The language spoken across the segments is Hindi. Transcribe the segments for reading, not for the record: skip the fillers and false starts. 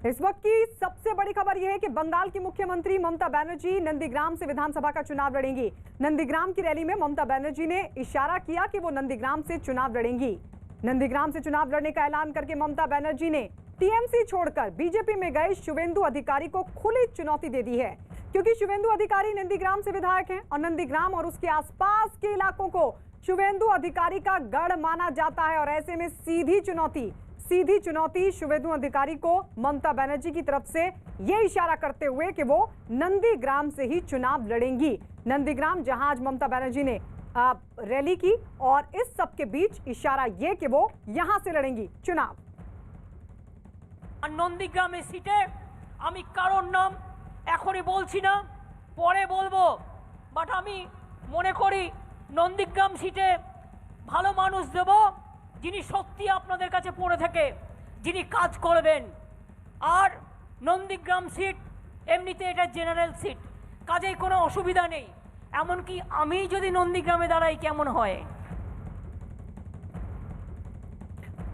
इस वक्त की सबसे बड़ी खबर यह है कि बंगाल की मुख्यमंत्री ममता बनर्जी नंदीग्राम से विधानसभा का चुनाव लड़ेंगी। नंदीग्राम की रैली में ममता बनर्जी ने इशारा किया कि वो नंदीग्राम से चुनाव लड़ेंगी। नंदीग्राम से चुनाव लड़ने का ऐलान करके ममता बनर्जी ने टीएमसी छोड़कर बीजेपी में गए शुवेंदु अधिकारी को खुली चुनौती दे दी है, क्योंकि शुवेंदु अधिकारी नंदीग्राम से विधायक हैं और नंदीग्राम और उसके आसपास के इलाकों को शुवेंदु अधिकारी का गढ़ माना जाता है। और ऐसे में सीधी चुनौती शुवेंदु अधिकारी को ममता बनर्जी की तरफ से ये इशारा करते हुए कि वो नंदीग्राम से ही चुनाव लड़ेंगी। नंदीग्राम जहां आज ममता बनर्जी ने रैली की और इस सब के बीच इशारा ये कि वो यहां से लड़ेंगी चुनाव। नंदीग्राम सीटे आमी कारोर नाम एखोनी बोलছি না, পরে বলবো, বাট আমি মনে করি নন্দীগ্রাম সিটে ভালো মানুষ দেব যিনি সত্যি আপনাদের কাছে পড়ে থাকে, যিনি কাজ করবেন। আর নন্দীগ্রাম সিট এমনিতে এটা জেনারেল সিট, কাজেই কোনো অসুবিধা নেই। এমনকি আমি যদি নন্দীগ্রামে দাঁড়াই কেমন হয়।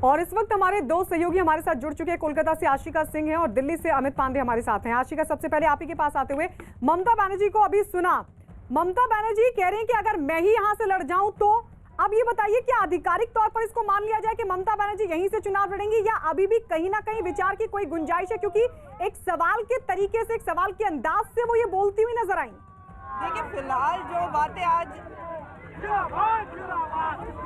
और इस वक्त हमारे दो सहयोगी हमारे साथ जुड़ चुके हैं। कोलकाता से आशिका सिंह हैं और दिल्ली से अमित पांडे हमारे साथ हैं। आशिका, सबसे पहले आप ही के पास आते हुए, ममता बनर्जी को अभी सुना, ममता बनर्जी कह रही हैं कि अगर मैं ही यहां से लड़ जाऊं तो अब ये बताइए कि आधिकारिक तौर पर इसको मान लिया जाए कि ममता बनर्जी यहीं से चुनाव लड़ेंगी या अभी भी कहीं ना कहीं विचार की कोई गुंजाइश है? क्योंकि एक सवाल के तरीके से, एक सवाल के अंदाज से वो ये बोलती हुई नजर आई। देखिए, फिलहाल जो बातें आज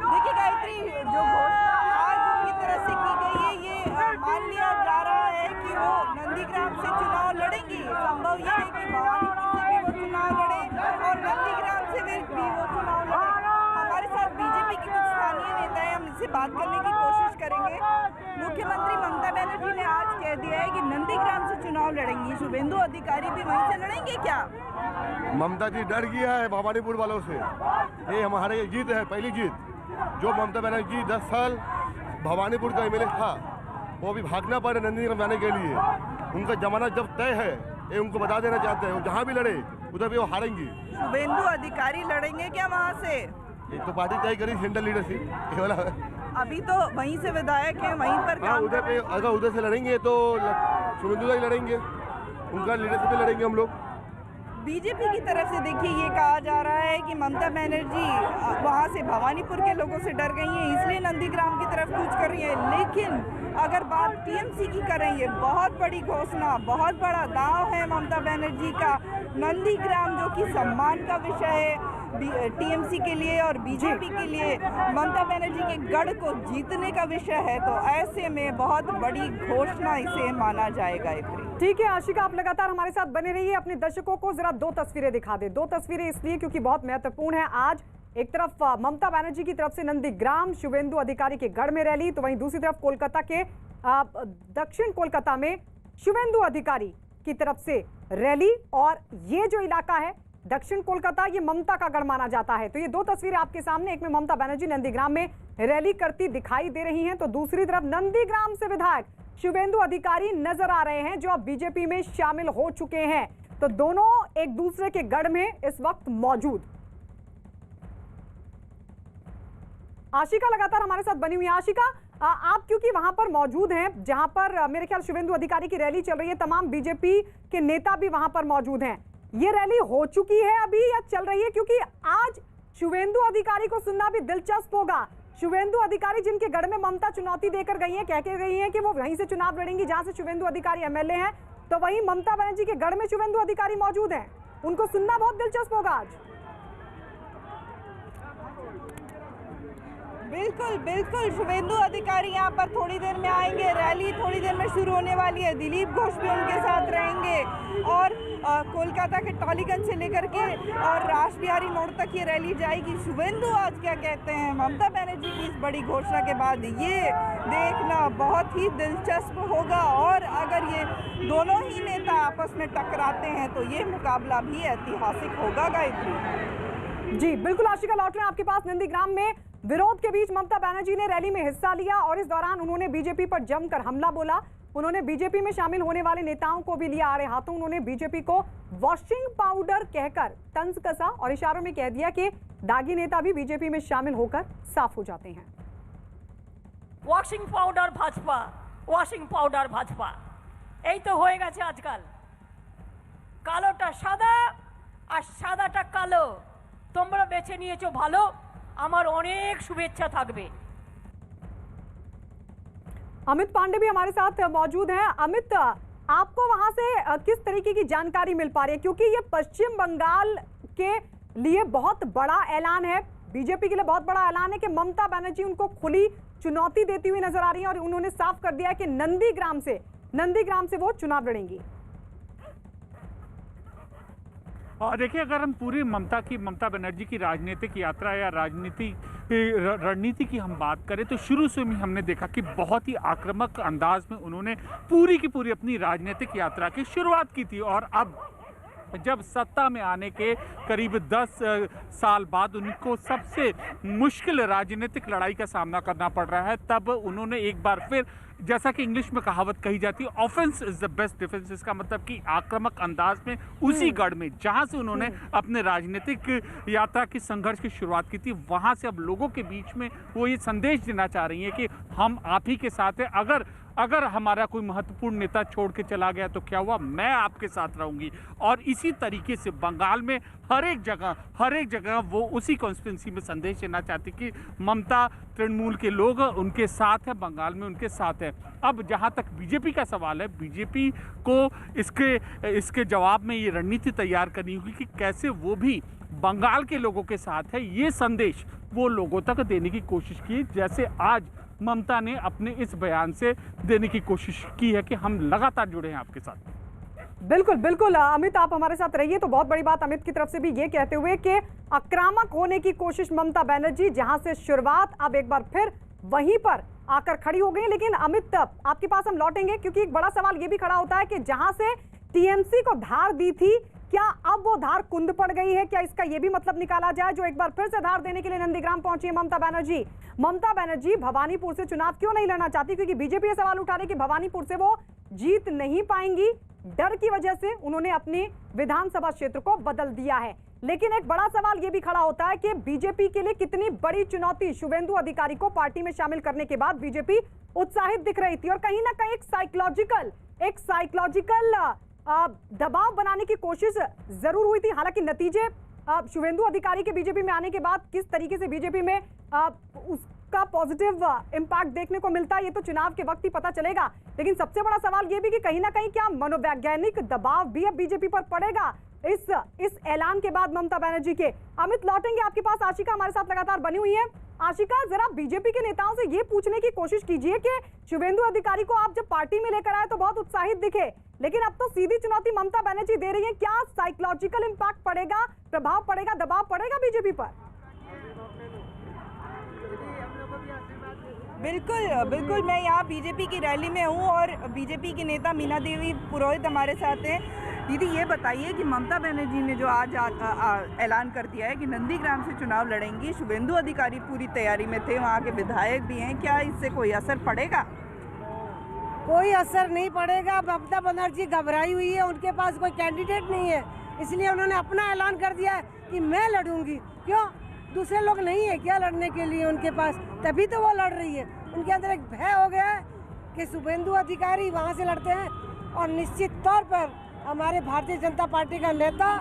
देखिए गायत्री, जो घोषणा आज उनकी तरफ से की गई है, ये मान लिया जा रहा है कि वो नंदीग्राम से चुनाव लड़ेंगी। संभव ये है कि भवानीपुर से भी वो चुनाव लड़े और नंदीग्राम से भी वो चुनाव लड़े। हमारे साथ बीजेपी के कुछ स्थानीय नेता हैं, हम इनसे बात करने की कोशिश करेंगे। मुख्यमंत्री ममता बनर्जी ने आज कह दिया है कि नंदीग्राम से चुनाव लड़ेंगी, शुवेंदु अधिकारी भी वहीं से लड़ेंगे क्या? ममता जी डर गया है भवानीपुर वालों से। ये हमारी जीत है, पहली जीत। जो ममता बनर्जी 10 साल भवानीपुर का एमएलए था, वो भी भागना पड़े नंदीग्राम जाने के लिए। उनका जमानत जब तय है, ये उनको बता देना चाहते हैं। वो जहाँ भी लड़े उधर भी वो हारेंगी। शुवेंदु अधिकारी लड़ेंगे क्या वहाँ से? ये तो पार्टी तय करी, सेंट्रल लीडरशिप ये वाला। अभी तो वहीं से विधायक है, वहीं पर काम उधर पे अगर उधर से लड़ेंगे तो शुवेंदु ही लड़ेंगे, उनका लीडरशिप पे लड़ेंगे हम लोग। बीजेपी की तरफ से देखिए ये कहा जा रहा है कि ममता बनर्जी वहाँ से भवानीपुर के लोगों से डर गई हैं, इसलिए नंदीग्राम की तरफ कूच कर रही है। लेकिन अगर बात टीएमसी की करें, ये बहुत बड़ी घोषणा, बहुत बड़ा दांव है ममता बनर्जी का। नंदीग्राम जो कि सम्मान का विषय है टीएमसी के लिए और बीजेपी के लिए, ममता बनर्जी के गढ़ को जीतने का विषय है, तो ऐसे में बहुत बड़ी घोषणा इसे माना जाएगा। ठीक है आशिका, आप लगातार हमारे साथ बने रहिए। अपने दर्शकों को जरा दो तस्वीरें दिखा दे। दो तस्वीरें इसलिए क्योंकि बहुत महत्वपूर्ण है। आज एक तरफ ममता बनर्जी की तरफ से नंदीग्राम शुवेंदु अधिकारी के गढ़ में रैली, तो वहीं दूसरी तरफ कोलकाता के दक्षिण कोलकाता में शुवेंदु अधिकारी की तरफ से रैली। और ये जो इलाका है दक्षिण कोलकाता, ये ममता का गढ़ माना जाता है। तो ये दो तस्वीरें आपके सामने, एक में ममता बनर्जी नंदीग्राम में रैली करती दिखाई दे रही हैं, तो दूसरी तरफ नंदीग्राम से विधायक शुवेंदु अधिकारी नजर आ रहे हैं जो अब बीजेपी में शामिल हो चुके हैं। तो दोनों एक दूसरे के गढ़ में इस वक्त मौजूद। आशिका लगातार हमारे साथ बनी हुई है। आशिका, आप क्योंकि वहां पर मौजूद हैं जहां पर मेरे ख्याल शुवेंदु अधिकारी की रैली चल रही है, तमाम बीजेपी के नेता भी वहां पर मौजूद हैं। ये रैली हो चुकी है अभी या चल रही है? क्योंकि आज शुवेंदु अधिकारी को सुनना भी दिलचस्प होगा। शुवेंदु अधिकारी जिनके गढ़ में ममता चुनौती देकर गई है, कह के गई है कि वो वहीं से चुनाव लड़ेंगी जहां से शुवेंदु अधिकारी एमएलए हैं, तो वहीं ममता बनर्जी के गढ़ में शुवेंदु अधिकारी मौजूद हैं। उनको सुनना बहुत दिलचस्प होगा आज। बिल्कुल बिल्कुल, शुवेंदु अधिकारी यहाँ पर थोड़ी देर में आएंगे। रैली थोड़ी देर में शुरू होने वाली है। दिलीप घोष भी उनके साथ रहेंगे और कोलकाता के टॉलीगंज से लेकर के और रास बिहारी मोड़ तक ये रैली जाएगी। शुवेंदु आज क्या कहते हैं ममता बनर्जी की इस बड़ी घोषणा के बाद, ये देखना बहुत ही दिलचस्प होगा। और अगर ये दोनों ही नेता आपस में टकराते हैं तो ये मुकाबला भी ऐतिहासिक होगा। गायत्री जी बिल्कुल, आशिका लौट रहे हैं आपके पास। नंदीग्राम में विरोध के बीच ममता बनर्जी ने रैली में हिस्सा लिया और इस दौरान उन्होंने बीजेपी पर जमकर हमला बोला। उन्होंने बीजेपी में शामिल होने वाले नेताओं को भी लिया आड़े हाथों। उन्होंने बीजेपी को वॉशिंग पाउडर कहकर तंज कसा और इशारों में कह दिया कि दागी नेता भी बीजेपी में शामिल होकर साफ हो जाते हैं। Washing powder Bhajpa, washing powder Bhajpa. এই তো হয়ে গেছে আজকাল, কালোটা সাদা আর সাদাটা কালো। তোমরা বেছে নিয়েছো ভালো, আমার অনেক শুভেচ্ছা থাকবে। अमित पांडे भी हमारे साथ मौजूद हैं। अमित, आपको वहां से किस तरीके की जानकारी मिल पा रही है, क्योंकि ये पश्चिम बंगाल के लिए बहुत बड़ा ऐलान है, बीजेपी के लिए बहुत बड़ा ऐलान है कि ममता बनर्जी उनको खुली चुनौती देती हुई नजर आ रही है और उन्होंने साफ कर दिया है कि नंदीग्राम से वो चुनाव लड़ेंगी। और देखिए, अगर हम पूरी ममता बनर्जी की राजनीतिक यात्रा या रणनीति की हम बात करें तो शुरू से ही हमने देखा कि बहुत ही आक्रामक अंदाज में उन्होंने पूरी की पूरी अपनी राजनीतिक यात्रा की शुरुआत की थी। और अब जब सत्ता में आने के करीब 10 साल बाद उनको सबसे मुश्किल राजनीतिक लड़ाई का सामना करना पड़ रहा है, तब उन्होंने एक बार फिर, जैसा कि इंग्लिश में कहावत कही जाती है, offence is the best defence, इसका मतलब कि आक्रामक अंदाज में उसी गढ़ में जहां से उन्होंने अपने राजनीतिक यात्रा की संघर्ष की शुरुआत की थी, वहां से अब लोगों के बीच में वो ये संदेश देना चाह रही है कि हम आप ही के साथ हैं। अगर हमारा कोई महत्वपूर्ण नेता छोड़ के चला गया तो क्या हुआ, मैं आपके साथ रहूंगी। और इसी तरीके से बंगाल में हर एक जगह वो उसी कॉन्स्टिट्यूंसी में संदेश देना चाहती कि ममता तृणमूल के लोग उनके साथ हैं, बंगाल में उनके साथ है। अब जहां तक बीजेपी का सवाल है, बीजेपी को इसके जवाब में ये रणनीति तैयार करनी होगी कि कैसे वो भी बंगाल के लोगों के साथ है, ये संदेश वो लोगों तक देने की कोशिश की, जैसे आज ममता ने अपने इस बयान से देने की कोशिश की है कि हम लगातार जुड़े हैं आपके साथ। बिल्कुल बिल्कुल अमित, आप हमारे साथ रहिए। तो बहुत बड़ी बात अमित की तरफ से भी ये कहते हुए कि आक्रामक होने की कोशिश ममता बनर्जी, जहां से शुरुआत अब एक बार फिर वहीं पर आकर खड़ी हो गई। लेकिन अमित, आपके पास हम लौटेंगे, क्योंकि एक बड़ा सवाल ये भी खड़ा होता है कि जहां से टीएमसी को धार दी थी, क्या अब वो धार कुंद पड़ गई है? क्या इसका ये भी मतलब निकाला जाए, जो एक बार फिर से धार देने के लिए नंदीग्राम पहुंची है ममता बनर्जी भवानीपुर से चुनाव क्यों नहीं लड़ना चाहती? क्योंकि बीजेपी ये सवाल उठा रही कि भवानीपुर से वो जीत नहीं पाएंगी, डर की वजह से उन्होंने अपनी विधानसभा क्षेत्र को बदल दिया है। लेकिन एक बड़ा सवाल ये भी खड़ा होता है कि बीजेपी के लिए कितनी बड़ी चुनौती, शुभेंदु अधिकारी को पार्टी में शामिल करने के बाद बीजेपी उत्साहित दिख रही थी और कहीं ना कहीं एक साइकोलॉजिकल दबाव बनाने की कोशिश जरूर हुई थी। हालांकि नतीजे शुभेंदु अधिकारी के बीजेपी में आने के बाद किस तरीके से बीजेपी में उसका पॉजिटिव इम्पैक्ट देखने को मिलता है, ये तो चुनाव के वक्त ही पता चलेगा। लेकिन सबसे बड़ा सवाल ये भी कि कहीं ना कहीं क्या मनोवैज्ञानिक दबाव भी अब बीजेपी पर पड़ेगा इस ऐलान के बाद ममता बनर्जी के? अमित, लौटेंगे आपके पास। आशिका हमारे साथ लगातार बनी हुई है। आशिका, जरा बीजेपी के नेताओं से ये पूछने की कोशिश कीजिए कि शुभेंदु अधिकारी को आप जब पार्टी में लेकर आए तो बहुत उत्साहित दिखे, लेकिन अब तो सीधी चुनौती ममता बनर्जी दे रही है। क्या साइकोलॉजिकल इम्पैक्ट पड़ेगा, प्रभाव पड़ेगा, दबाव पड़ेगा बीजेपी पर? बिल्कुल मैं यहाँ बीजेपी की रैली में हूँ और बीजेपी के नेता मीना देवी पुरोहित हमारे साथ हैं। दीदी, ये बताइए कि ममता बनर्जी ने जो आज ऐलान कर दिया है कि नंदीग्राम से चुनाव लड़ेंगी, शुभेंदु अधिकारी पूरी तैयारी में थे, वहाँ के विधायक भी हैं, क्या इससे कोई असर पड़ेगा? कोई असर नहीं पड़ेगा। ममता बनर्जी घबराई हुई है, उनके पास कोई कैंडिडेट नहीं है, इसलिए उन्होंने अपना ऐलान कर दिया है कि मैं लड़ूंगी। क्यों? दूसरे लोग नहीं है क्या लड़ने के लिए उनके पास? तभी तो वो लड़ रही है। उनके अंदर एक भय हो गया है कि शुभेंदु अधिकारी वहाँ से लड़ते हैं और निश्चित तौर पर हमारे भारतीय जनता पार्टी का नेता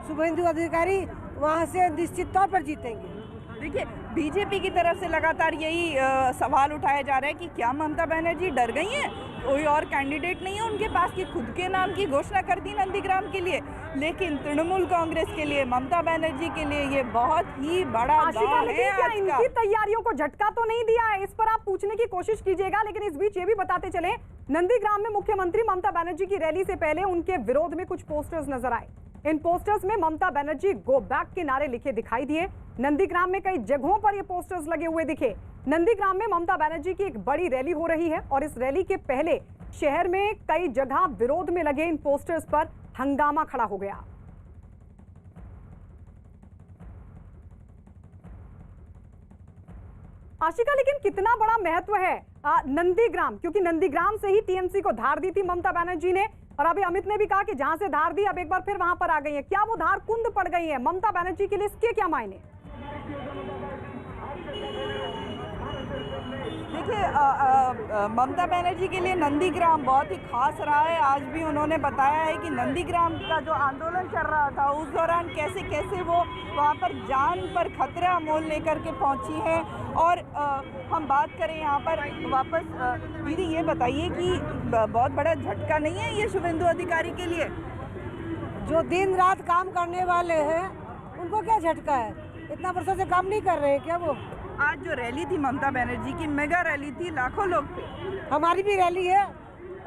शुभेंदु अधिकारी वहाँ से निश्चित तौर पर जीतेंगे। देखिए, बीजेपी की तरफ से लगातार यही सवाल उठाया जा रहा है कि क्या ममता बनर्जी डर गई हैं, कोई और कैंडिडेट नहीं है उनके पास कि खुद के नाम की घोषणा कर दी नंदीग्राम के लिए। लेकिन तृणमूल कांग्रेस के लिए, ममता बनर्जी के लिए ये बहुत ही बड़ा दाव है। क्या इनकी तैयारियों को झटका तो नहीं दिया है? इस पर आप पूछने की कोशिश कीजिएगा। लेकिन इस बीच ये भी बताते चले, नंदीग्राम में मुख्यमंत्री ममता बनर्जी की रैली से पहले उनके विरोध में कुछ पोस्टर्स नजर आए। इन पोस्टर्स में ममता बनर्जी गो बैक के नारे लिखे दिखाई दिए। नंदीग्राम में कई जगहों पर ये पोस्टर्स लगे हुए दिखे। नंदीग्राम में ममता बनर्जी की एक बड़ी रैली हो रही है और इस रैली के पहले शहर में कई जगह विरोध में लगे इन पोस्टर्स पर हंगामा खड़ा हो गया। आशिका, लेकिन कितना बड़ा महत्व है नंदीग्राम, क्योंकि नंदीग्राम से ही टीएमसी को धार दी थी ममता बनर्जी ने, और अभी अमित ने भी कहा कि जहां से धार दी अब एक बार फिर वहां पर आ गई है। क्या वो धार कुंद पड़ गई है ममता बनर्जी के लिए? इसके क्या मायने? देखिए ममता बनर्जी के लिए नंदीग्राम बहुत ही खास रहा है। आज भी उन्होंने बताया है कि नंदीग्राम का जो आंदोलन चल रहा था उस दौरान कैसे कैसे वो वहाँ पर जान पर खतरा मोल लेकर के पहुँची हैं। और हम बात करें यहाँ पर वापस, दीदी ये बताइए कि बहुत बड़ा झटका नहीं है ये शुभेंदु अधिकारी के लिए? जो दिन रात काम करने वाले हैं उनको क्या झटका है? इतना वर्षों से काम नहीं कर रहे हैं क्या वो? आज जो रैली थी ममता बनर्जी की, मेगा रैली थी, लाखों लोग थे। हमारी भी रैली है,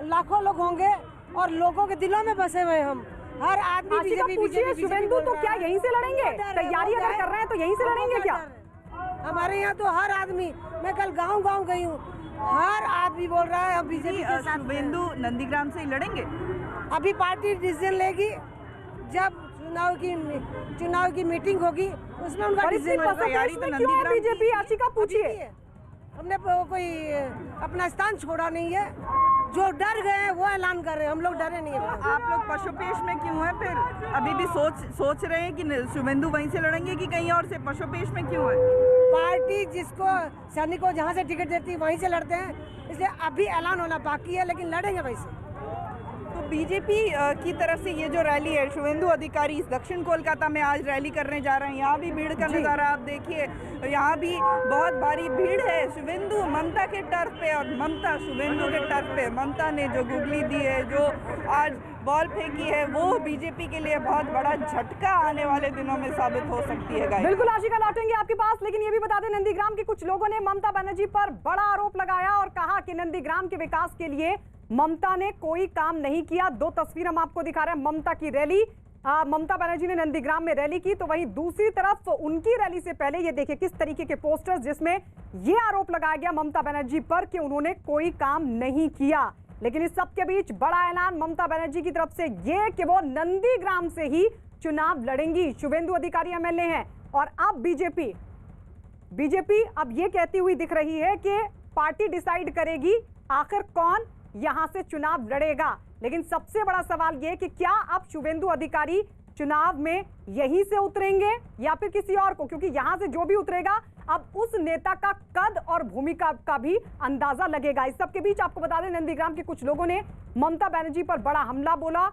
लाखों लोग होंगे और लोगों के दिलों में बसे हुए हम। हर आदमी आशिका पूछिए, शुभेंदु तो क्या यहीं से लड़ेंगे? तैयारी अगर कर रहे हैं तो यहीं से लड़ेंगे क्या? हमारे यहाँ तो हर आदमी, मैं कल गांव गई हूँ, हर आदमी बोल रहा है हम बीजेपी के साथ। शुभेंदु नंदीग्राम से ही लड़ेंगे? अभी पार्टी डिसीजन लेगी, जब चुनाव की मीटिंग होगी उसमें उनका डिसीजन होगा। तैयारी तो नंदीग्राम बीजेपी, आशिका पूछिए। हमने कोई अपना स्थान छोड़ा नहीं है, जो डर गए हैं वो ऐलान कर रहे हैं, हम लोग डरे नहीं है। आप लोग पशुपेश में क्यों हैं फिर? अभी भी सोच रहे हैं कि शुभेंदु वहीं से लड़ेंगे कि कहीं और से? पशुपेश में क्यों है? पार्टी जिसको सैनिक को जहाँ से टिकट देती है वहीं से लड़ते हैं, इसलिए अभी ऐलान होना बाकी है, लेकिन लड़ेंगे वहीं से। तो बीजेपी की तरफ से ये जो रैली है, शुभेंदु अधिकारी दक्षिण कोलकाता में आज रैली करने जा रहे हैं। यहाँ भी भीड़ का नज़ारा आप देखिए, यहाँ भी बहुत भारी भीड़ है। शुभेंदु ममता के टर्फ पे और ममता शुभेंदु के टर्फ पे। ममता ने जो गुगली दी है, जो आज बॉल फेंकी है, वो बीजेपी के लिए बहुत बड़ा झटका आने वाले दिनों में साबित हो सकती है। गाइस बिल्कुल आशिका, लौटेंगे आपके पास, लेकिन ये भी बता दें नंदीग्राम के कुछ लोगों ने ममता बनर्जी पर बड़ा आरोप लगाया और कहा कि नंदीग्राम के विकास के लिए ममता ने कोई काम नहीं किया। दो तस्वीर हम आपको दिखा रहे हैं ममता की रैली। ममता बनर्जी ने नंदीग्राम में रैली की, तो वहीं दूसरी तरफ उनकी रैली से पहले ये देखिए किस तरीके के पोस्टर्स, जिसमें ये आरोप लगाया गया ममता बनर्जी पर कि उन्होंने कोई काम नहीं किया। लेकिन इस सब के बीच बड़ा ऐलान ममता बनर्जी की तरफ से ये कि वो नंदीग्राम से ही चुनाव लड़ेंगी। शुभेंदु अधिकारी एमएलए हैं और अब बीजेपी अब ये कहती हुई दिख रही है कि पार्टी डिसाइड करेगी आखिर कौन यहां से चुनाव लड़ेगा। लेकिन सबसे बड़ा सवाल ये कि क्या अब शुभेंदु अधिकारी चुनाव में यहीं से उतरेंगे या फिर किसी और को, क्योंकि यहां से जो भी उतरेगा अब उस नेता का कद और भूमिका का भी अंदाजा लगेगा। इस सब के बीच आपको बता दें नंदीग्राम के कुछ लोगों ने ममता बनर्जी पर बड़ा हमला बोला,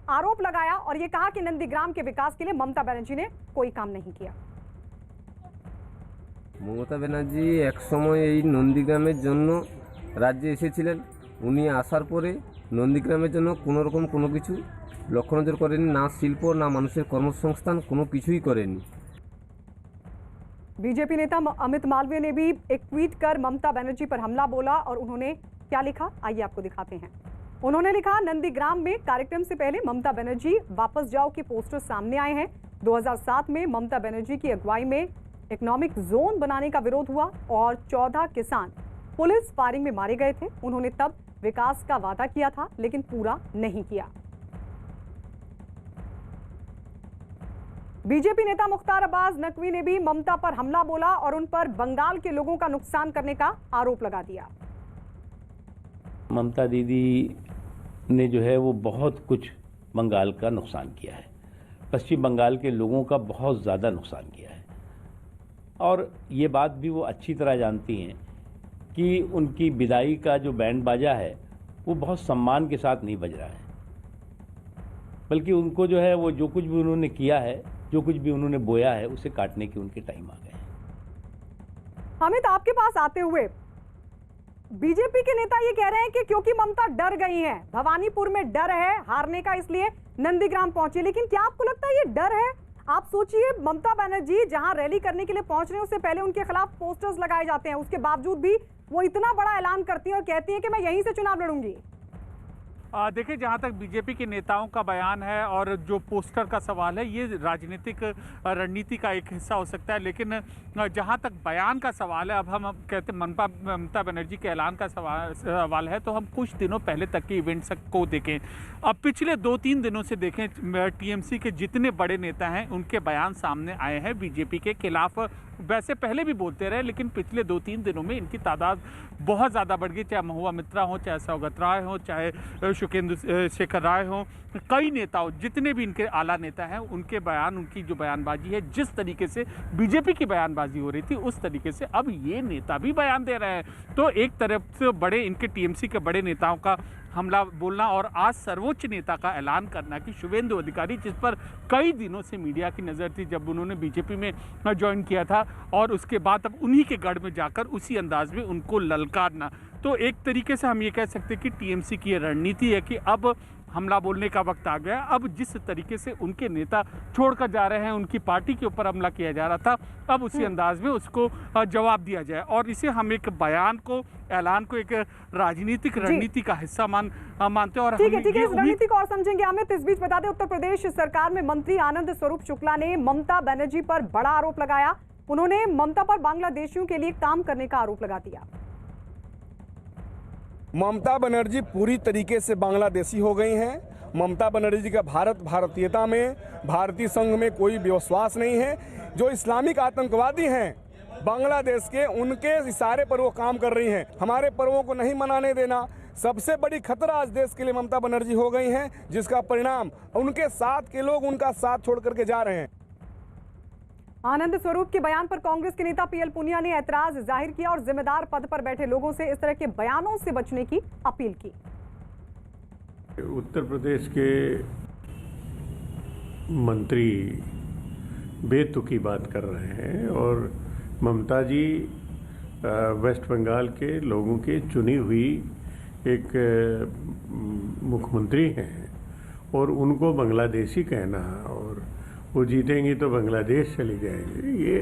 आरोप लगाया और ये कहा कि नंदीग्राम के विकास के लिए ममता बनर्जी ने कोई काम नहीं किया। মমতা ব্যানার্জি এক সময় এই নন্দীগ্রামের জন্য রাজ্যে এসেছিলেন। উনি আসার পরে নন্দীগ্রামের জন্য কোনো রকম কোনো কিছু লক্ষ্য নজর করেনি, না শিল্প না মানুষের কর্মসংস্থান, কোনো কিছুই করেনি। बीजेपी नेता अमित मालवीय ने भी एक ट्वीट कर ममता बनर्जी पर हमला बोला और उन्होंने क्या लिखा, आइए आपको दिखाते हैं। उन्होंने लिखा, नंदीग्राम में कार्यक्रम से पहले ममता बनर्जी वापस जाओ के पोस्टर सामने आए हैं। 2007 में ममता बनर्जी की अगुवाई में इकोनॉमिक जोन बनाने का विरोध हुआ और 14 किसान पुलिस फायरिंग में मारे गए थे। उन्होंने तब विकास का वादा किया था लेकिन पूरा नहीं किया। बीजेपी नेता मुख्तार अब्बास नकवी ने भी ममता पर हमला बोला और उन पर बंगाल के लोगों का नुकसान करने का आरोप लगा दिया। ममता दीदी ने जो है वो बहुत कुछ बंगाल का नुकसान किया है, पश्चिम बंगाल के लोगों का बहुत ज़्यादा नुकसान किया है। और ये बात भी वो अच्छी तरह जानती हैं कि उनकी विदाई का जो बैंड बाजा है वो बहुत सम्मान के साथ नहीं बज रहा है, बल्कि उनको जो है वो जो कुछ भी उन्होंने किया है, जो कुछ भी उन्होंने बोया है, उसे काटने के उनके टाइम आ गए हैं। अमित, आपके पास आते हुए बीजेपी के नेता ये कह रहे हैं कि क्योंकि ममता डर गई हैं, भवानीपुर में डर है हारने का, इसलिए नंदीग्राम पहुंची। लेकिन क्या आपको लगता है ये डर है? आप सोचिए, ममता बनर्जी जहां रैली करने के लिए पहुंच रहे हैं उससे पहले उनके खिलाफ पोस्टर्स लगाए जाते हैं, उसके बावजूद भी वो इतना बड़ा ऐलान करती है और कहती है कि मैं यहीं से चुनाव लड़ूंगी। देखिए, जहाँ तक बीजेपी के नेताओं का बयान है और जो पोस्टर का सवाल है, ये राजनीतिक रणनीति का एक हिस्सा हो सकता है, लेकिन जहाँ तक बयान का सवाल है, अब हम कहते हैं ममता बनर्जी के ऐलान का सवाल है, तो हम कुछ दिनों पहले तक के इवेंट्स को देखें। अब पिछले 2-3 दिनों से देखें, टीएमसी के जितने बड़े नेता हैं उनके बयान सामने आए हैं बीजेपी के खिलाफ वैसे पहले भी बोलते रहे, लेकिन पिछले 2-3 दिनों में इनकी तादाद बहुत ज़्यादा बढ़ गई। चाहे महुआ मित्रा हो, चाहे सौगत राय हो, चाहे शुकेंदु शेखर राय हो, कई नेताओं, जितने भी इनके आला नेता हैं, उनके बयान, उनकी जो बयानबाजी है, जिस तरीके से बीजेपी की बयानबाजी हो रही थी उस तरीके से अब ये नेता भी बयान दे रहे हैं। तो एक तरफ से बड़े इनके टीएमसी के बड़े नेताओं का हमला बोलना और आज सर्वोच्च नेता का ऐलान करना कि शुभेंदु अधिकारी, जिस पर कई दिनों से मीडिया की नज़र थी जब उन्होंने बीजेपी में ज्वाइन किया था, और उसके बाद अब उन्हीं के गढ़ में जाकर उसी अंदाज में उनको ललकारना, तो एक तरीके से हम ये कह सकते हैं कि टीएमसी की ये रणनीति है कि अब हमला बोलने का वक्त आ गया। अब जिस तरीके से उनके नेता छोड़कर जा रहे हैं, उनकी पार्टी के ऊपर हमला किया जा रहा था, अब उसी अंदाज में उसको जवाब दिया जाए। और इसे हम एक बयान को, ऐलान को एक राजनीतिक रणनीति का हिस्सा मानते हैं। और ठीक है, इस रणनीति को और समझेंगे अमित। इस बीच बता दें, उत्तर प्रदेश सरकार में मंत्री आनंद स्वरूप शुक्ला ने ममता बनर्जी पर बड़ा आरोप लगाया। उन्होंने ममता पर बांग्लादेशियों के लिए काम करने का आरोप लगा दिया। ममता बनर्जी पूरी तरीके से बांग्लादेशी हो गई हैं। ममता बनर्जी का भारतीयता में, भारतीय संघ में कोई विश्वास नहीं है। जो इस्लामिक आतंकवादी हैं बांग्लादेश के, उनके इशारे पर वो काम कर रही हैं। हमारे पर्वों को नहीं मनाने देना सबसे बड़ी खतरा आज देश के लिए ममता बनर्जी हो गई हैं, जिसका परिणाम उनके साथ के लोग उनका साथ छोड़ करके जा रहे हैं। आनंद स्वरूप के बयान पर कांग्रेस के नेता पीएल पुनिया ने ऐतराज जाहिर किया और जिम्मेदार पद पर बैठे लोगों से इस तरह के बयानों से बचने की अपील की। उत्तर प्रदेश के मंत्री बेतुकी बात कर रहे हैं और ममता जी वेस्ट बंगाल के लोगों की चुनी हुई एक मुख्यमंत्री हैं और उनको बांग्लादेशी कहना और वो जीतेंगी तो बांग्लादेश चली जाएंगी, ये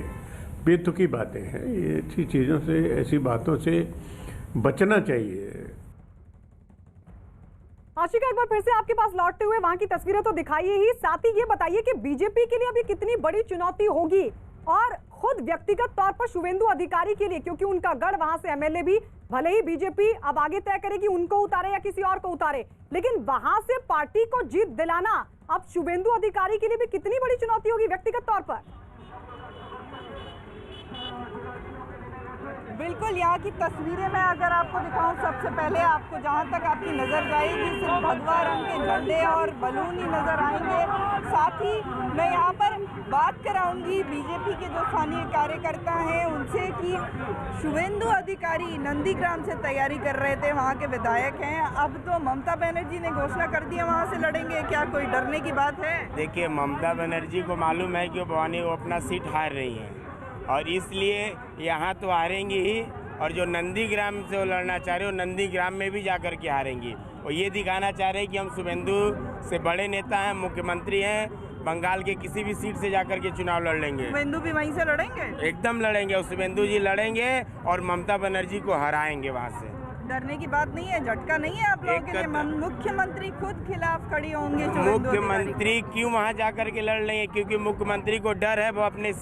बेतुकी बातें हैं। ये अच्छी चीज़ों से, ऐसी बातों से बचना चाहिए। आशिका, एक बार फिर से आपके पास लौटते हुए वहां की तस्वीरें तो दिखाइए ही, साथ ही ये बताइए कि बीजेपी के लिए अभी कितनी बड़ी चुनौती होगी और खुद व्यक्तिगत तौर पर शुभेंदु अधिकारी के लिए, क्योंकि उनका गढ़, वहां से एमएलए भी, भले ही बीजेपी अब आगे तय करेगी उनको उतारे या किसी और को उतारे, लेकिन वहां से पार्टी को जीत दिलाना अब शुभेंदु अधिकारी के लिए भी कितनी बड़ी चुनौती होगी व्यक्तिगत तौर पर। बिल्कुल, यहाँ की तस्वीरें मैं अगर आपको दिखाऊं, सबसे पहले आपको जहाँ तक आपकी नज़र जाएगी सिर्फ भगवा रंग के झंडे और बलून ही नज़र आएंगे। साथ ही मैं यहाँ पर बात कराऊंगी बीजेपी के जो स्थानीय कार्यकर्ता हैं उनसे कि शुभेंदु अधिकारी नंदीग्राम से तैयारी कर रहे थे, वहाँ के विधायक हैं, अब तो ममता बनर्जी ने घोषणा कर दी है वहाँ से लड़ेंगे, क्या कोई डरने की बात है? देखिए, ममता बनर्जी को मालूम है कि वो भवानी वो अपना सीट हार रही हैं और इसलिए यहाँ तो हारेंगी ही, और जो नंदीग्राम से वो लड़ना चाह रहे हो नंदीग्राम में भी जाकर के हारेंगी। और ये दिखाना चाह रहे हैं कि हम शुभेंदु से बड़े नेता हैं, मुख्यमंत्री हैं, बंगाल के किसी भी सीट से जाकर के चुनाव लड़ लेंगे। शुभेंदु भी वहीं से लड़ेंगे? एकदम लड़ेंगे, और शुभेंदु जी लड़ेंगे और ममता बनर्जी को हराएंगे। वहाँ से डरने की बात नहीं है, झटका नहीं है आप लोगों के लिए? मुख्यमंत्री खुद खिलाफ खड़ी होंगे? मुख्यमंत्री क्यों वहां जाकर के लड़ रही है? क्योंकि मुख्यमंत्री को डर है, वो अपने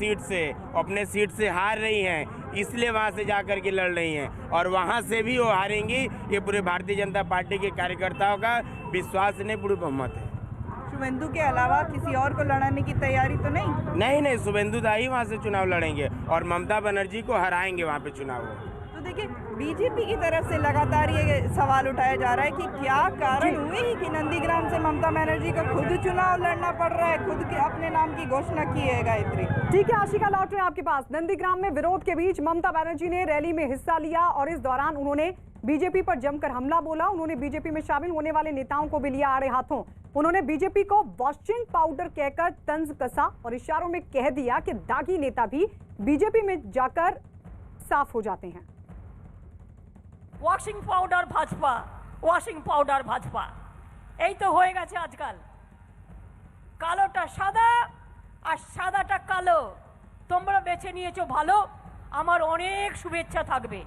सीट से हार रही हैं, इसलिए वहां से जाकर के लड़ रही हैं और वहां से भी वो हारेंगी। ये पूरे भारतीय जनता पार्टी के कार्यकर्ताओं का विश्वास नहीं, पूरी बहुमत है। शुभेंदु के अलावा किसी और को लड़ाने की तैयारी तो नहीं? नहीं, शुभेंदु दा ही वहाँ से चुनाव लड़ेंगे और ममता बनर्जी को हराएंगे वहाँ पे चुनाव। तो देखिए, बीजेपी की तरफ से लगातार ये सवाल उठाया जा रहा है कि क्या कारण हुए ही कि नंदीग्राम से ममता बनर्जी को खुद चुनाव लड़ना पड़ रहा है, खुद के अपने नाम की घोषणा की है गायत्री। ठीक है आशिका, लौट रहे हैं आपके पास। नंदीग्राम में विरोध के बीच ममता बनर्जी ने रैली में हिस्सा लिया और इस दौरान उन्होंने बीजेपी पर जमकर हमला बोला। उन्होंने बीजेपी में शामिल होने वाले नेताओं को भी लिया आड़े हाथों। उन्होंने बीजेपी को वॉशिंग पाउडर कहकर तंज कसा और इशारों में कह दिया कि दागी नेता भी बीजेपी में जाकर साफ हो जाते हैं। Washing powder Bhajpa, washing powder Bhajpa, এই তো হয়ে গেছে আজকাল। কালোটা সাদা আর সাদাটা কালো, তোমরা বেছে নিয়েছো ভালো, আমার অনেক শুভেচ্ছা থাকবে।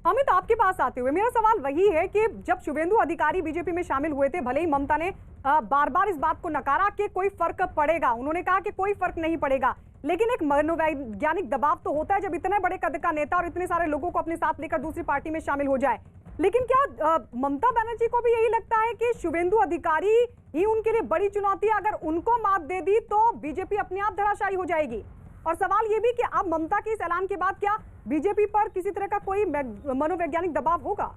अमित, आपके पास आते हुए मेरा सवाल वही है कि जब शुभेंदु अधिकारी बीजेपी में शामिल हुए थे, भले ही ममता ने बार बार इस बात को नकारा कि कोई फर्क पड़ेगा, उन्होंने कहा कि कोई फर्क नहीं पड़ेगा, लेकिन एक मनोवैज्ञानिक दबाव तो होता है जब इतने बड़े कद का नेता और इतने सारे लोगों को अपने साथ लेकर दूसरी पार्टी में शामिल हो जाए। लेकिन क्या ममता बनर्जी को भी यही लगता है कि शुभेंदु अधिकारी ही उनके लिए बड़ी चुनौती है, अगर उनको मात दे दी तो बीजेपी अपने आप धराशायी हो जाएगी? और सवाल ये भी कि अब ममता के इस ऐलान के बाद क्या बीजेपी पर किसी तरह का कोई मनोवैज्ञानिक दबाव होगा?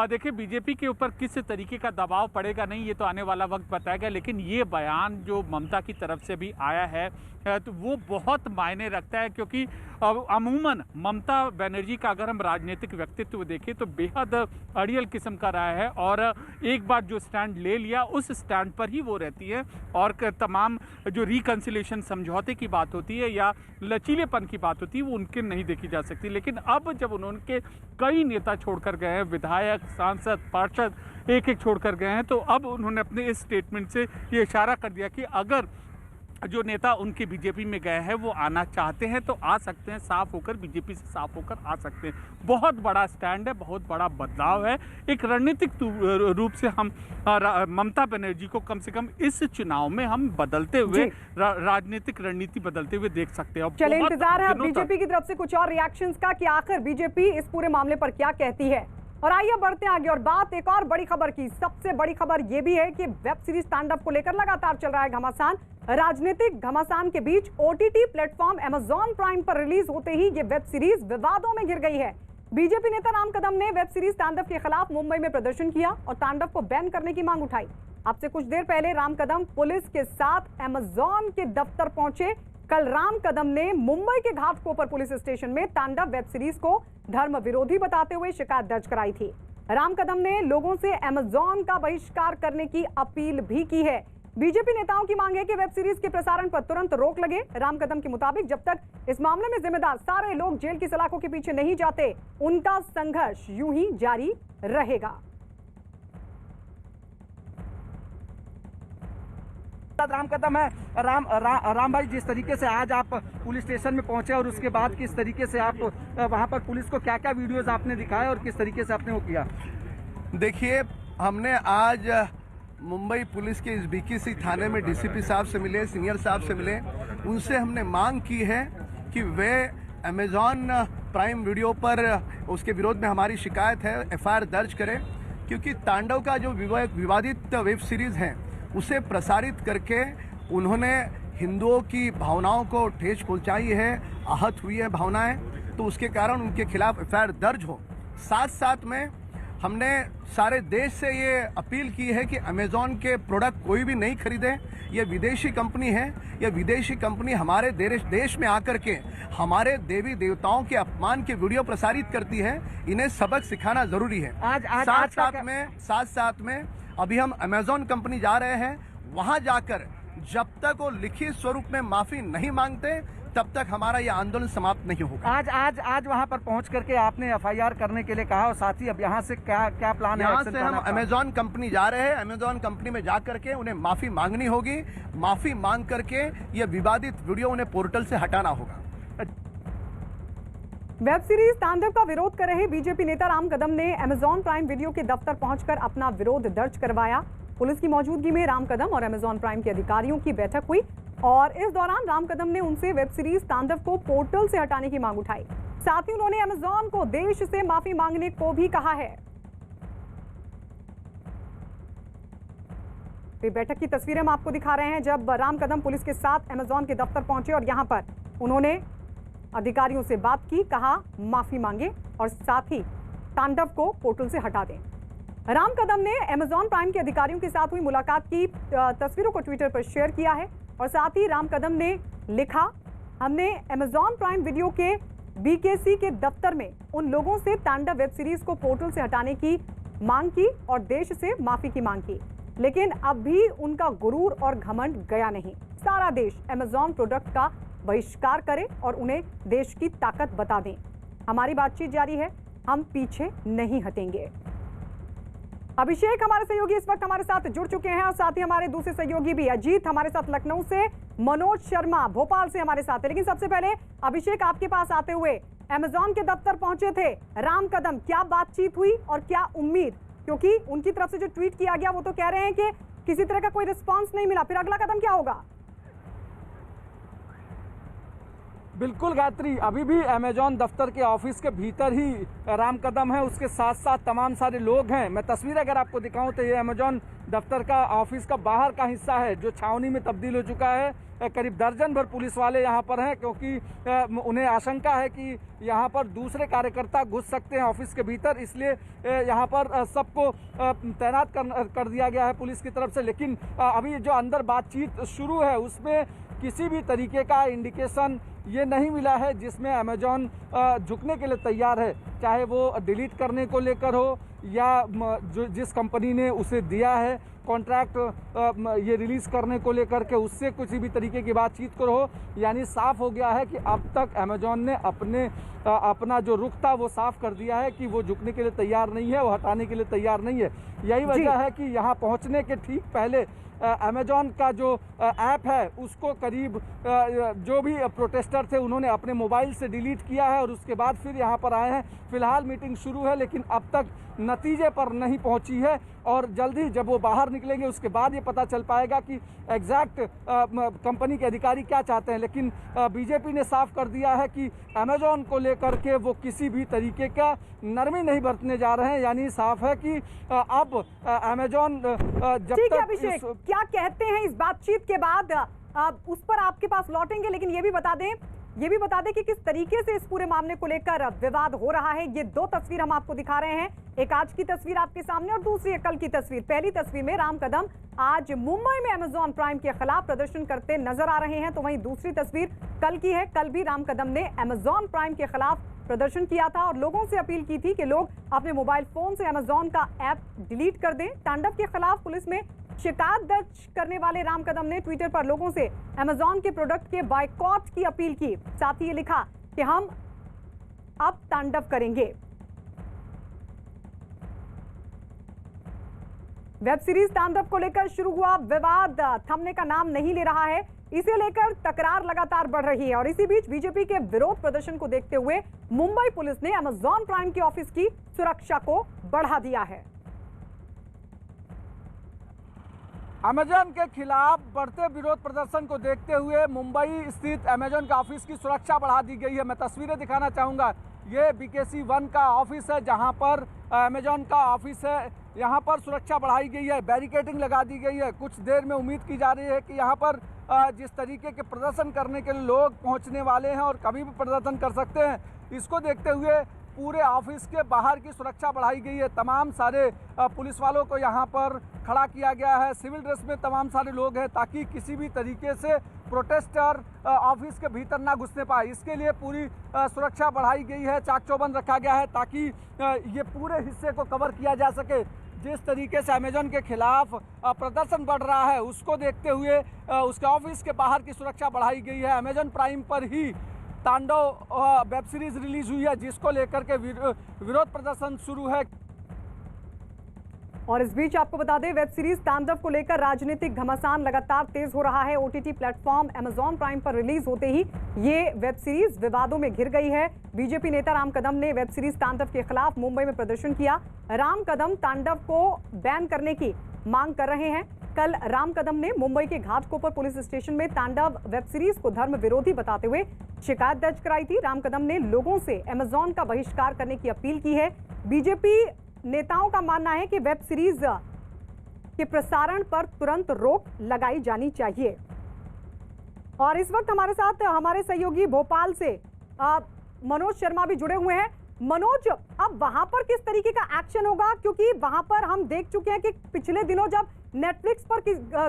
देखिए, बीजेपी के ऊपर किस तरीके का दबाव पड़ेगा नहीं, ये तो आने वाला वक्त बताएगा। लेकिन ये बयान जो ममता की तरफ से भी आया है तो वो बहुत मायने रखता है, क्योंकि अमूमन ममता बनर्जी का अगर हम राजनीतिक व्यक्तित्व देखें तो बेहद अड़ियल किस्म का रहा है, और एक बार जो स्टैंड ले लिया उस स्टैंड पर ही वो रहती है, और तमाम जो रिकन्सिलेशन समझौते की बात होती है या लचीलेपन की बात होती है वो उनके नहीं देखी जा सकती। लेकिन अब जब उन्होंने कई नेता छोड़कर गए हैं, विधायक, सांसद, पार्षद एक एक छोड़कर गए हैं, तो अब उन्होंने अपने इस स्टेटमेंट से ये इशारा कर दिया कि अगर जो नेता उनके बीजेपी में गए हैं वो आना चाहते हैं तो आ सकते हैं, साफ होकर बीजेपी से साफ होकर आ सकते हैं। बहुत बड़ा स्टैंड है, बहुत बड़ा बदलाव है। एक रणनीतिक रूप से हम ममता बनर्जी को कम से कम इस चुनाव में हम बदलते हुए राजनीतिक रणनीति बदलते हुए देख सकते हैं। चलिए, इंतजार है बीजेपी की तरफ से कुछ और रिएक्शंस का कि आखिर बीजेपी इस पूरे मामले पर क्या कहती है। और आइए बढ़ते हैं आगे और बात एक और बड़ी खबर की। सबसे बड़ी खबर यह भी है कि वेब सीरीज स्टैंड-अप को लेकर लगातार चल रहा है घमासान। राजनीतिक घमासान के बीच ओटीटी प्लेटफॉर्म अमेजॉन प्राइम पर रिलीज होते ही ये वेब सीरीज विवादों में घिर गई है। बीजेपी नेता राम कदम ने वेब सीरीज स्टैंड-अप के खिलाफ मुंबई में प्रदर्शन किया और स्टैंड-अप को बैन करने की मांग उठाई। अब से कुछ देर पहले राम कदम पुलिस के साथ अमेजॉन के दफ्तर पहुंचे। कल राम कदम ने मुंबई के घाटकोपर पुलिस स्टेशन में तांडव वेब सीरीज को धर्म विरोधी बताते हुए शिकायत दर्ज कराई थी। राम कदम ने लोगों से अमेजॉन का बहिष्कार करने की अपील भी की है। बीजेपी नेताओं की मांग है कि वेब सीरीज के प्रसारण पर तुरंत रोक लगे। राम कदम के मुताबिक जब तक इस मामले में जिम्मेदार सारे लोग जेल की सलाखों के पीछे नहीं जाते, उनका संघर्ष यूं ही जारी रहेगा। राम कदम है। राम भाई, जिस तरीके से आज आप पुलिस स्टेशन में पहुंचे और उसके बाद किस तरीके से आप वहां पर पुलिस को क्या क्या वीडियोस आपने दिखाए और किस तरीके से आपने वो किया? देखिए, हमने आज मुंबई पुलिस के इस बीकेसी थाने में डीसीपी साहब से मिले, सीनियर साहब से मिले। उनसे हमने मांग की है कि वे अमेजॉन प्राइम वीडियो पर उसके विरोध में हमारी शिकायत है, एफआईआर दर्ज करें, क्योंकि तांडव का जो विवादित वेब सीरीज़ है उसे प्रसारित करके उन्होंने हिंदुओं की भावनाओं को ठेस पहुंचाई है, आहत हुई है भावनाएं, तो उसके कारण उनके खिलाफ एफआईआर दर्ज हो। साथ साथ में हमने सारे देश से ये अपील की है कि अमेजॉन के प्रोडक्ट कोई भी नहीं खरीदे। ये विदेशी कंपनी है, ये विदेशी कंपनी हमारे देश में आकर के हमारे देवी देवताओं के अपमान के वीडियो प्रसारित करती है। इन्हें सबक सिखाना जरूरी है। साथ साथ में अभी हम अमेजॉन कंपनी जा रहे हैं, वहां जाकर जब तक वो लिखित स्वरूप में माफी नहीं मांगते तब तक हमारा ये आंदोलन समाप्त नहीं होगा। आज वहां पर पहुंच करके आपने एफआईआर करने के लिए कहा, और साथ ही अब यहाँ से क्या प्लान है? यहाँ से हम अमेजॉन कंपनी जा रहे हैं। अमेजॉन कंपनी में जा करके उन्हें माफी मांगनी होगी। माफी मांग करके ये विवादित वीडियो उन्हें पोर्टल से हटाना होगा। वेब सीरीज स्टैंड-अप का विरोध कर रहे बीजेपी नेता राम कदम ने अमेजॉन प्राइम वीडियो के दफ्तर पहुंचकर अपना विरोध दर्ज करवाया। पुलिस की मौजूदगी में राम कदम और अमेजॉन प्राइम के अधिकारियों की बैठक हुई और इस दौरान राम कदम ने उनसे वेब सीरीज स्टैंड-अप को पोर्टल से हटाने की मांग उठाई। साथ ही उन्होंने अमेजॉन को देश से माफी मांगने को भी कहा है। बैठक की तस्वीरें हम आपको दिखा रहे हैं जब राम कदम पुलिस के साथ अमेजॉन के दफ्तर पहुंचे और यहां पर उन्होंने अधिकारियों से बात की, कहा माफी मांगे और साथ ही तांडव को पोर्टल से हटा दें। राम कदम ने अमेजॉन प्राइम के अधिकारियों के साथ हुई मुलाकात की तस्वीरों को ट्विटर पर शेयर किया है और साथ ही राम कदम ने लिखा, हमने अमेजॉन प्राइम वीडियो के बीकेसी के दफ्तर में उन लोगों से तांडव वेब सीरीज को पोर्टल से हटाने की मांग की और देश से माफी की मांग की, लेकिन अब भी उनका गुरूर और घमंड गया नहीं। सारा देश अमेजॉन प्रोडक्ट का बहिष्कार करे और उन्हें देश की ताकत बता दें। हमारी बातचीत जारी है, हम पीछे नहीं हटेंगे। अभिषेक हमारे सहयोगी इस वक्त हमारे साथ जुड़ चुके हैं और साथ ही हमारे दूसरे सहयोगी भी अजीत हमारे साथ लखनऊ से, मनोज शर्मा भोपाल से हमारे साथ है। लेकिन सबसे पहले अभिषेक, आपके पास आते हुए अमेजॉन के दफ्तर पहुंचे थे राम कदम, क्या बातचीत हुई और क्या उम्मीद? क्योंकि उनकी तरफ से जो ट्वीट किया गया वो तो कह रहे हैं कि किसी तरह का कोई रिस्पॉन्स नहीं मिला, फिर अगला कदम क्या होगा? बिल्कुल गायत्री, अभी भी अमेजॉन दफ्तर के ऑफिस के भीतर ही राम कदम है, उसके साथ साथ तमाम सारे लोग हैं। मैं तस्वीर अगर आपको दिखाऊं तो ये अमेजॉन दफ्तर का ऑफिस का बाहर का हिस्सा है जो छावनी में तब्दील हो चुका है। करीब दर्जन भर पुलिस वाले यहाँ पर हैं क्योंकि उन्हें आशंका है कि यहाँ पर दूसरे कार्यकर्ता घुस सकते हैं ऑफिस के भीतर, इसलिए यहाँ पर सबको तैनात कर दिया गया है पुलिस की तरफ से। लेकिन अभी जो अंदर बातचीत शुरू है उसमें किसी भी तरीके का इंडिकेशन ये नहीं मिला है जिसमें अमेजॉन झुकने के लिए तैयार है, चाहे वो डिलीट करने को लेकर हो या जो जिस कंपनी ने उसे दिया है कॉन्ट्रैक्ट ये रिलीज़ करने को लेकर के उससे किसी भी तरीके की बातचीत को हो। यानी साफ हो गया है कि अब तक अमेजॉन ने अपना जो रुख था वो साफ कर दिया है कि वो झुकने के लिए तैयार नहीं है, वो हटाने के लिए तैयार नहीं है। यही वजह है कि यहाँ पहुँचने के ठीक पहले अमेजॉन का जो ऐप है उसको करीब जो भी प्रोटेस्टर थे उन्होंने अपने मोबाइल से डिलीट किया है और उसके बाद फिर यहाँ पर आए हैं। फिलहाल मीटिंग शुरू है लेकिन अब तक नतीजे पर नहीं पहुँची है और जल्दी जब वो बाहर निकलेंगे उसके बाद ये पता चल पाएगा कि एग्जैक्ट कंपनी के अधिकारी क्या चाहते हैं। लेकिन बीजेपी ने साफ कर दिया है कि अमेजॉन को लेकर के वो किसी भी तरीके का नरमी नहीं बरतने जा रहे हैं। यानी साफ है कि अब अमेजॉन जब ठीक है तक अभिषेक, क्या कहते हैं इस बातचीत के बाद उस पर आपके पास लौटेंगे, लेकिन ये भी बता दें कि किस तरीके से इस पूरे मामले को लेकर विवाद हो रहा है। ये दो तस्वीर हम आपको दिखा रहे हैं, एक आज की तस्वीर आपके सामने और दूसरी एक कल की तस्वीर। पहली तस्वीर में राम कदम आज मुंबई में अमेजॉन प्राइम के खिलाफ प्रदर्शन करते नजर आ रहे हैं, तो वहीं दूसरी तस्वीर कल की है। कल भी राम कदम ने अमेजॉन प्राइम के खिलाफ प्रदर्शन किया था और लोगों से अपील की थी कि लोग अपने मोबाइल फोन से अमेजॉन का ऐप डिलीट कर दें। तांडव के खिलाफ पुलिस में शिकायत दर्ज करने वाले राम कदम ने ट्विटर पर लोगों से अमेजॉन के प्रोडक्ट के बायकॉट की अपील की। साथ ही ये लिखा कि हम अब तांडव करेंगे। वेब सीरीज तांडव को लेकर शुरू हुआ विवाद थमने का नाम नहीं ले रहा है, इसे लेकर तकरार लगातार बढ़ रही है और इसी बीच बीजेपी के विरोध प्रदर्शन को देखते हुए मुंबई पुलिस ने अमेजॉन प्राइम के ऑफिस की सुरक्षा को बढ़ा दिया है। अमेजॉन के खिलाफ बढ़ते विरोध प्रदर्शन को देखते हुए मुंबई स्थित अमेजॉन के ऑफिस की सुरक्षा बढ़ा दी गई है। मैं तस्वीरें दिखाना चाहूँगा, ये BKC 1 का ऑफिस है जहां पर अमेजॉन का ऑफिस है। यहां पर सुरक्षा बढ़ाई गई है, बैरिकेडिंग लगा दी गई है। कुछ देर में उम्मीद की जा रही है कि यहां पर जिस तरीके के प्रदर्शन करने के लिए लोग पहुंचने वाले हैं और कभी भी प्रदर्शन कर सकते हैं, इसको देखते हुए पूरे ऑफिस के बाहर की सुरक्षा बढ़ाई गई है। तमाम सारे पुलिस वालों को यहाँ पर खड़ा किया गया है, सिविल ड्रेस में तमाम सारे लोग हैं ताकि किसी भी तरीके से प्रोटेस्टर ऑफिस के भीतर ना घुसने पाए। इसके लिए पूरी सुरक्षा बढ़ाई गई है, चाक चौबंद रखा गया है ताकि ये पूरे हिस्से को कवर किया जा सके। जिस तरीके से अमेजॉन के खिलाफ प्रदर्शन बढ़ रहा है उसको देखते हुए उसके ऑफिस के बाहर की सुरक्षा बढ़ाई गई है। अमेजॉन प्राइम पर ही तांडव वेब सीरीज रिलीज हुई है जिसको लेकर के विरोध प्रदर्शन शुरू है। और इस बीच आपको बता दें, वेब सीरीज तांडव को लेकर राजनीतिक घमासान लगातार तेज हो रहा है। OTT प्लेटफॉर्म अमेजॉन प्राइम पर रिलीज होते ही ये वेब सीरीज विवादों में घिर गई है। बीजेपी नेता राम कदम ने वेब सीरीज तांडव के खिलाफ मुंबई में प्रदर्शन किया। राम कदम तांडव को बैन करने की मांग कर रहे हैं। कल राम कदम ने मुंबई के घाटकोपर पुलिस स्टेशन में तांडव वेब सीरीज को धर्म विरोधी बताते हुए शिकायत दर्ज कराई थी। राम कदम ने लोगों से अमेजॉन का बहिष्कार करने की अपील की है। बीजेपी नेताओं का मानना है कि वेब सीरीज के प्रसारण पर तुरंत रोक लगाई जानी चाहिए। और इस वक्त हमारे साथ हमारे सहयोगी भोपाल से मनोज शर्मा भी जुड़े हुए हैं। मनोज, अब वहां पर किस तरीके का एक्शन होगा, क्योंकि वहां पर हम देख चुके हैं कि पिछले दिनों जब नेटफ्लिक्स पर